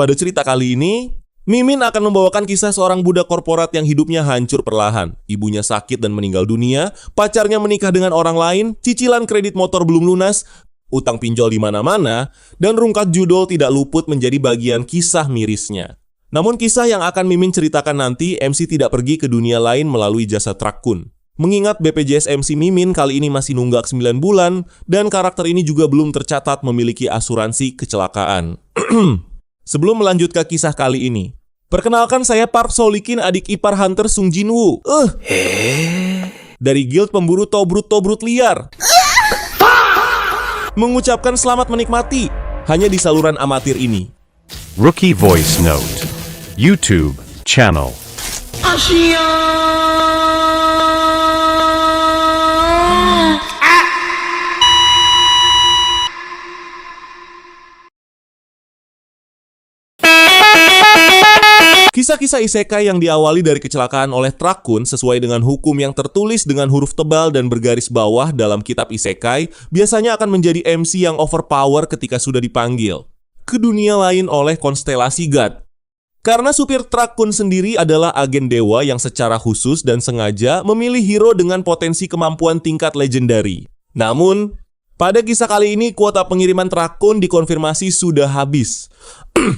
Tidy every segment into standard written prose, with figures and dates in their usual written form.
Pada cerita kali ini, Mimin akan membawakan kisah seorang budak korporat yang hidupnya hancur perlahan. Ibunya sakit dan meninggal dunia, pacarnya menikah dengan orang lain, cicilan kredit motor belum lunas, utang pinjol di mana-mana, dan rungkat judul tidak luput menjadi bagian kisah mirisnya. Namun kisah yang akan Mimin ceritakan nanti, MC tidak pergi ke dunia lain melalui jasa Trakun. Mengingat BPJS MC Mimin kali ini masih nunggak 9 bulan, dan karakter ini juga belum tercatat memiliki asuransi kecelakaan. Sebelum melanjutkan kisah kali ini, perkenalkan saya Park Solikin, adik ipar Hunter Sung Jinwoo. Dari Guild Pemburu Tobrut-Tobrut Liar. Mengucapkan selamat menikmati hanya di saluran amatir ini. Rookie Voice Note YouTube channel. Kisah-kisah isekai yang diawali dari kecelakaan oleh Trakun sesuai dengan hukum yang tertulis dengan huruf tebal dan bergaris bawah dalam kitab isekai biasanya akan menjadi MC yang overpower ketika sudah dipanggil ke dunia lain oleh konstelasi God. Karena supir Trakun sendiri adalah agen dewa yang secara khusus dan sengaja memilih hero dengan potensi kemampuan tingkat legendary. Namun, pada kisah kali ini kuota pengiriman Trakun dikonfirmasi sudah habis.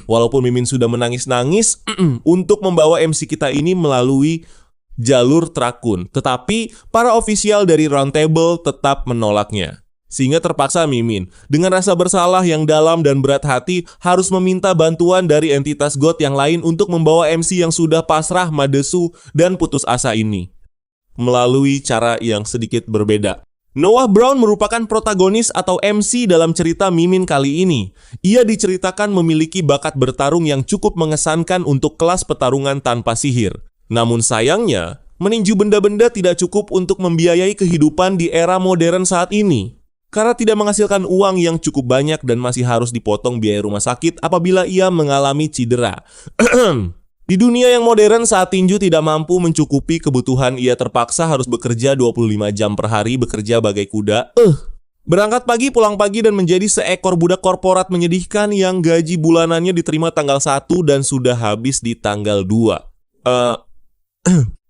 Walaupun Mimin sudah menangis-nangis untuk membawa MC kita ini melalui jalur Trakun, tetapi para ofisial dari Roundtable tetap menolaknya. Sehingga terpaksa Mimin dengan rasa bersalah yang dalam dan berat hati harus meminta bantuan dari entitas God yang lain untuk membawa MC yang sudah pasrah, madesu, dan putus asa ini melalui cara yang sedikit berbeda. Noah Brown merupakan protagonis atau MC dalam cerita Mimin kali ini. Ia diceritakan memiliki bakat bertarung yang cukup mengesankan untuk kelas pertarungan tanpa sihir. Namun sayangnya, meninju benda-benda tidak cukup untuk membiayai kehidupan di era modern saat ini. Karena tidak menghasilkan uang yang cukup banyak dan masih harus dipotong biaya rumah sakit apabila ia mengalami cedera. Di dunia yang modern saat tinju tidak mampu mencukupi kebutuhan, ia terpaksa harus bekerja 25 jam per hari bekerja bagai kuda. Berangkat pagi, pulang pagi, dan menjadi seekor budak korporat menyedihkan yang gaji bulanannya diterima tanggal 1 dan sudah habis di tanggal 2.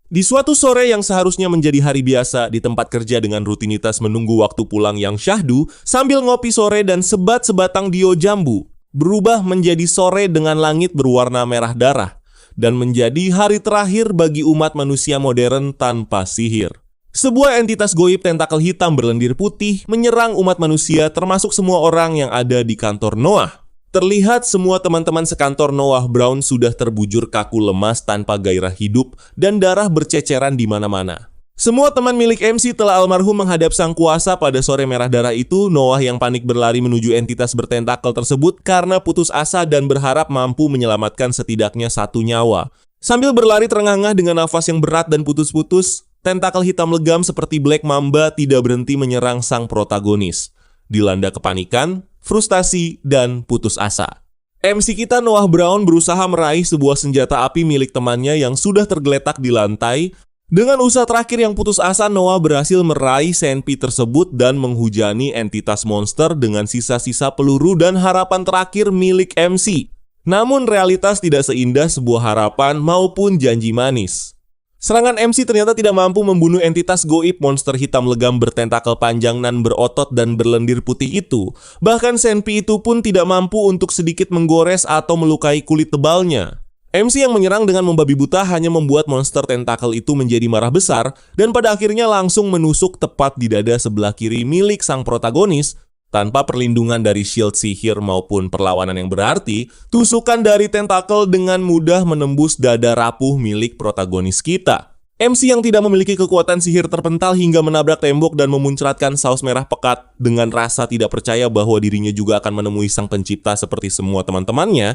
Di suatu sore yang seharusnya menjadi hari biasa di tempat kerja dengan rutinitas menunggu waktu pulang yang syahdu sambil ngopi sore dan sebat-sebatang dio jambu, berubah menjadi sore dengan langit berwarna merah darah. Dan menjadi hari terakhir bagi umat manusia modern tanpa sihir. Sebuah entitas goib tentakel hitam berlendir putih menyerang umat manusia termasuk semua orang yang ada di kantor Noah. Terlihat semua teman-teman sekantor Noah Brown sudah terbujur kaku lemas tanpa gairah hidup dan darah berceceran di mana-mana. Semua teman milik MC telah almarhum menghadap sang kuasa pada sore merah darah itu. Noah yang panik berlari menuju entitas bertentakel tersebut karena putus asa dan berharap mampu menyelamatkan setidaknya satu nyawa. Sambil berlari terengah-engah dengan nafas yang berat dan putus-putus, tentakel hitam legam seperti Black Mamba tidak berhenti menyerang sang protagonis. Dilanda kepanikan, frustasi, dan putus asa. MC kita Noah Brown berusaha meraih sebuah senjata api milik temannya yang sudah tergeletak di lantai. Dengan usaha terakhir yang putus asa, Noah berhasil meraih senpi tersebut dan menghujani entitas monster dengan sisa-sisa peluru dan harapan terakhir milik MC. Namun realitas tidak seindah sebuah harapan maupun janji manis. Serangan MC ternyata tidak mampu membunuh entitas goib monster hitam legam bertentakel panjang nan berotot dan berlendir putih itu. Bahkan senpi itu pun tidak mampu untuk sedikit menggores atau melukai kulit tebalnya. MC yang menyerang dengan membabi buta hanya membuat monster tentakel itu menjadi marah besar dan pada akhirnya langsung menusuk tepat di dada sebelah kiri milik sang protagonis. Tanpa perlindungan dari shield sihir maupun perlawanan yang berarti, tusukan dari tentakel dengan mudah menembus dada rapuh milik protagonis kita. MC yang tidak memiliki kekuatan sihir terpental hingga menabrak tembok dan memuncratkan saus merah pekat dengan rasa tidak percaya bahwa dirinya juga akan menemui sang pencipta seperti semua teman-temannya.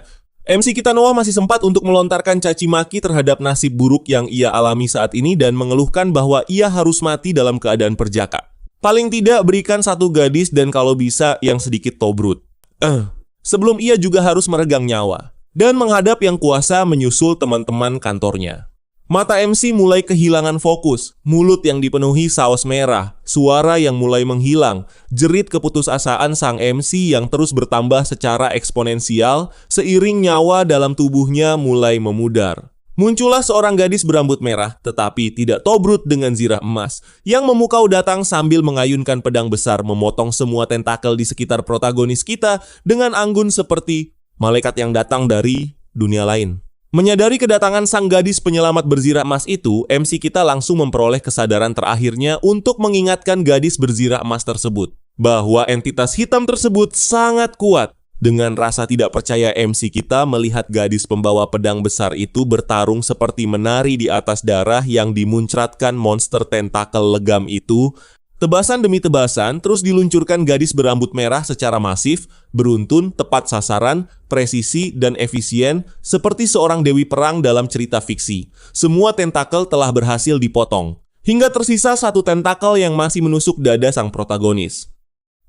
MC kita Noah masih sempat untuk melontarkan caci maki terhadap nasib buruk yang ia alami saat ini dan mengeluhkan bahwa ia harus mati dalam keadaan perjaka. Paling tidak berikan satu gadis dan kalau bisa yang sedikit tobrut. Sebelum ia juga harus meregang nyawa dan menghadap yang kuasa menyusul teman-teman kantornya. Mata MC mulai kehilangan fokus, mulut yang dipenuhi saus merah, suara yang mulai menghilang, jerit keputusasaan sang MC yang terus bertambah secara eksponensial seiring nyawa dalam tubuhnya mulai memudar. Muncullah seorang gadis berambut merah, tetapi tidak tobrut dengan zirah emas, yang memukau datang sambil mengayunkan pedang besar memotong semua tentakel di sekitar protagonis kita dengan anggun seperti malaikat yang datang dari dunia lain. Menyadari kedatangan sang gadis penyelamat berzirah emas itu, MC kita langsung memperoleh kesadaran terakhirnya untuk mengingatkan gadis berzirah emas tersebut bahwa entitas hitam tersebut sangat kuat. Dengan rasa tidak percaya MC kita melihat gadis pembawa pedang besar itu bertarung seperti menari di atas darah yang dimuncratkan monster tentakel legam itu. Tebasan demi tebasan terus diluncurkan gadis berambut merah secara masif, beruntun, tepat sasaran, presisi, dan efisien seperti seorang dewi perang dalam cerita fiksi. Semua tentakel telah berhasil dipotong, hingga tersisa satu tentakel yang masih menusuk dada sang protagonis.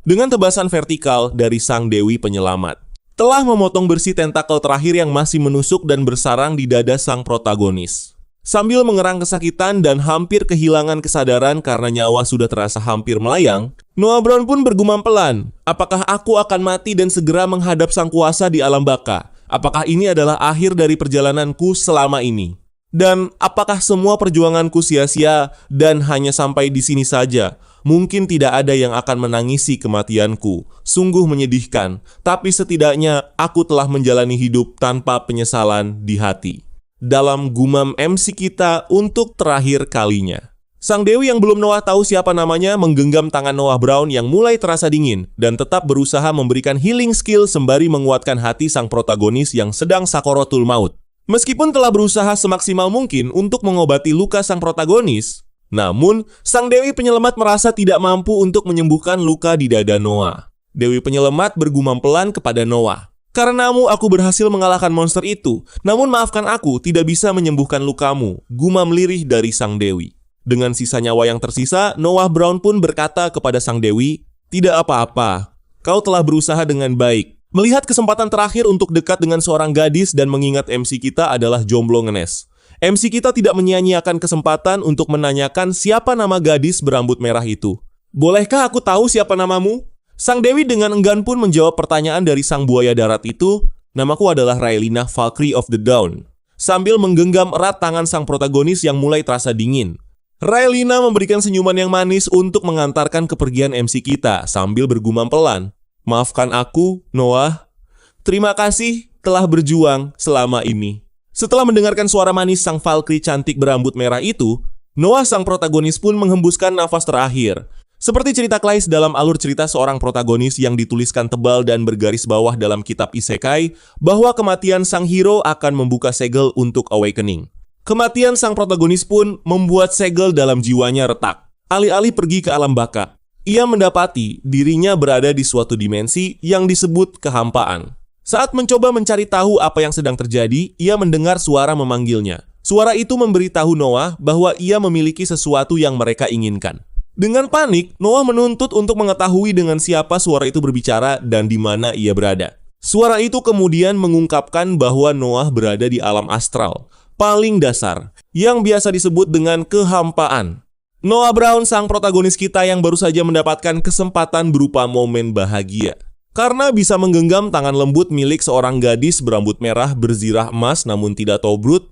Dengan tebasan vertikal dari sang dewi penyelamat, telah memotong bersih tentakel terakhir yang masih menusuk dan bersarang di dada sang protagonis. Sambil mengerang kesakitan dan hampir kehilangan kesadaran karena nyawa sudah terasa hampir melayang, Noah Brown pun bergumam pelan, apakah aku akan mati dan segera menghadap sang kuasa di alam baka? Apakah ini adalah akhir dari perjalananku selama ini? Dan apakah semua perjuanganku sia-sia dan hanya sampai di sini saja? Mungkin tidak ada yang akan menangisi kematianku. Sungguh menyedihkan, tapi setidaknya aku telah menjalani hidup tanpa penyesalan di hati. Dalam gumam MC kita untuk terakhir kalinya. Sang dewi yang belum Noah tahu siapa namanya menggenggam tangan Noah Brown yang mulai terasa dingin dan tetap berusaha memberikan healing skill sembari menguatkan hati sang protagonis yang sedang sakaratul maut. Meskipun telah berusaha semaksimal mungkin untuk mengobati luka sang protagonis, namun sang dewi penyelamat merasa tidak mampu untuk menyembuhkan luka di dada Noah. Dewi penyelamat bergumam pelan kepada Noah. Karenamu aku berhasil mengalahkan monster itu, namun maafkan aku tidak bisa menyembuhkan lukamu, gumam lirih dari sang dewi. Dengan sisa nyawa yang tersisa, Noah Brown pun berkata kepada sang dewi, tidak apa-apa, kau telah berusaha dengan baik. Melihat kesempatan terakhir untuk dekat dengan seorang gadis dan mengingat MC kita adalah jomblo ngenes. MC kita tidak menyia-nyiakan kesempatan untuk menanyakan siapa nama gadis berambut merah itu. Bolehkah aku tahu siapa namamu? Sang dewi dengan enggan pun menjawab pertanyaan dari sang buaya darat itu, namaku adalah Raelina Valkyrie of the Dawn. Sambil menggenggam erat tangan sang protagonis yang mulai terasa dingin. Raelina memberikan senyuman yang manis untuk mengantarkan kepergian MC kita sambil bergumam pelan. Maafkan aku, Noah. Terima kasih telah berjuang selama ini. Setelah mendengarkan suara manis sang Valkyrie cantik berambut merah itu, Noah sang protagonis pun menghembuskan nafas terakhir. Seperti cerita Kleist dalam alur cerita seorang protagonis yang dituliskan tebal dan bergaris bawah dalam kitab Isekai, bahwa kematian sang hero akan membuka segel untuk awakening. Kematian sang protagonis pun membuat segel dalam jiwanya retak. Alih-alih pergi ke alam baka, ia mendapati dirinya berada di suatu dimensi yang disebut kehampaan. Saat mencoba mencari tahu apa yang sedang terjadi, ia mendengar suara memanggilnya. Suara itu memberitahu Noah bahwa ia memiliki sesuatu yang mereka inginkan. Dengan panik, Noah menuntut untuk mengetahui dengan siapa suara itu berbicara dan di mana ia berada. Suara itu kemudian mengungkapkan bahwa Noah berada di alam astral, paling dasar, yang biasa disebut dengan kehampaan. Noah Brown, sang protagonis kita yang baru saja mendapatkan kesempatan berupa momen bahagia. Karena bisa menggenggam tangan lembut milik seorang gadis berambut merah berzirah emas namun tidak tobrut,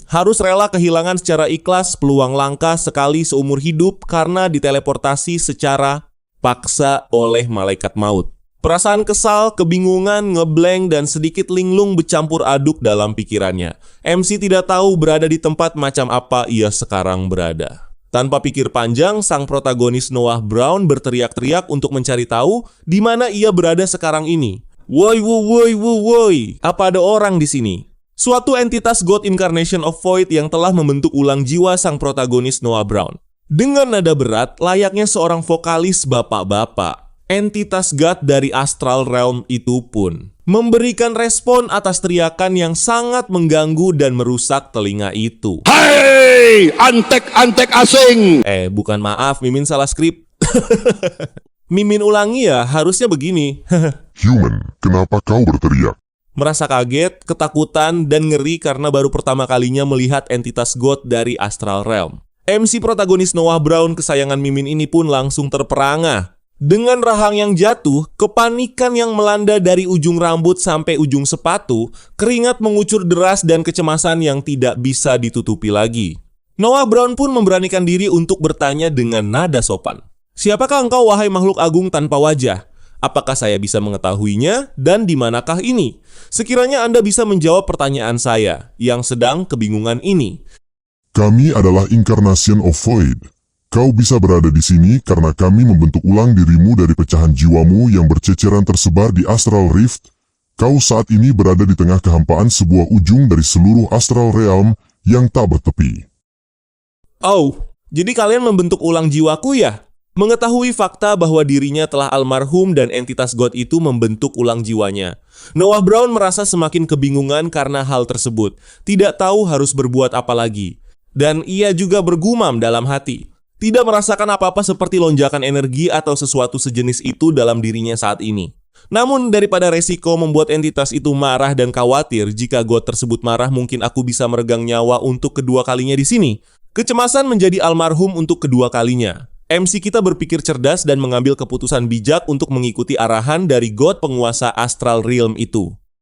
harus rela kehilangan secara ikhlas peluang langka sekali seumur hidup karena diteleportasi secara paksa oleh malaikat maut. Perasaan kesal, kebingungan, ngeblank, dan sedikit linglung bercampur aduk dalam pikirannya. MC tidak tahu berada di tempat macam apa ia sekarang berada. Tanpa pikir panjang, sang protagonis Noah Brown berteriak-teriak untuk mencari tahu di mana ia berada sekarang ini. Woi, woi, woi, woi, apa ada orang di sini? Suatu entitas God Incarnation of Void yang telah membentuk ulang jiwa sang protagonis Noah Brown. Dengan nada berat, layaknya seorang vokalis bapak-bapak, entitas God dari Astral Realm itu pun memberikan respon atas teriakan yang sangat mengganggu dan merusak telinga itu. Hei, antek-antek asing! Bukan, maaf, Mimin salah skrip. Mimin ulangi ya, harusnya begini. Human, kenapa kau berteriak? Merasa kaget, ketakutan, dan ngeri karena baru pertama kalinya melihat entitas God dari Astral Realm. MC protagonis Noah Brown kesayangan Mimin ini pun langsung terperangah. Dengan rahang yang jatuh, kepanikan yang melanda dari ujung rambut sampai ujung sepatu, keringat mengucur deras dan kecemasan yang tidak bisa ditutupi lagi. Noah Brown pun memberanikan diri untuk bertanya dengan nada sopan. "Siapakah engkau, wahai makhluk agung tanpa wajah? Apakah saya bisa mengetahuinya dan di manakah ini? Sekiranya Anda bisa menjawab pertanyaan saya yang sedang kebingungan ini." Kami adalah Incarnation of Void. Kau bisa berada di sini karena kami membentuk ulang dirimu dari pecahan jiwamu yang berceceran tersebar di Astral Rift. Kau saat ini berada di tengah kehampaan sebuah ujung dari seluruh Astral Realm yang tak bertepi. Oh, jadi kalian membentuk ulang jiwaku ya? Mengetahui fakta bahwa dirinya telah almarhum dan entitas God itu membentuk ulang jiwanya, Noah Brown merasa semakin kebingungan karena hal tersebut, tidak tahu harus berbuat apa lagi. Dan ia juga bergumam dalam hati, tidak merasakan apa-apa seperti lonjakan energi atau sesuatu sejenis itu dalam dirinya saat ini. Namun daripada resiko membuat entitas itu marah dan khawatir, jika God tersebut marah mungkin aku bisa meregang nyawa untuk kedua kalinya di sini. Kecemasan menjadi almarhum untuk kedua kalinya. MC kita berpikir cerdas dan mengambil keputusan bijak untuk mengikuti arahan dari God penguasa Astral Realm itu.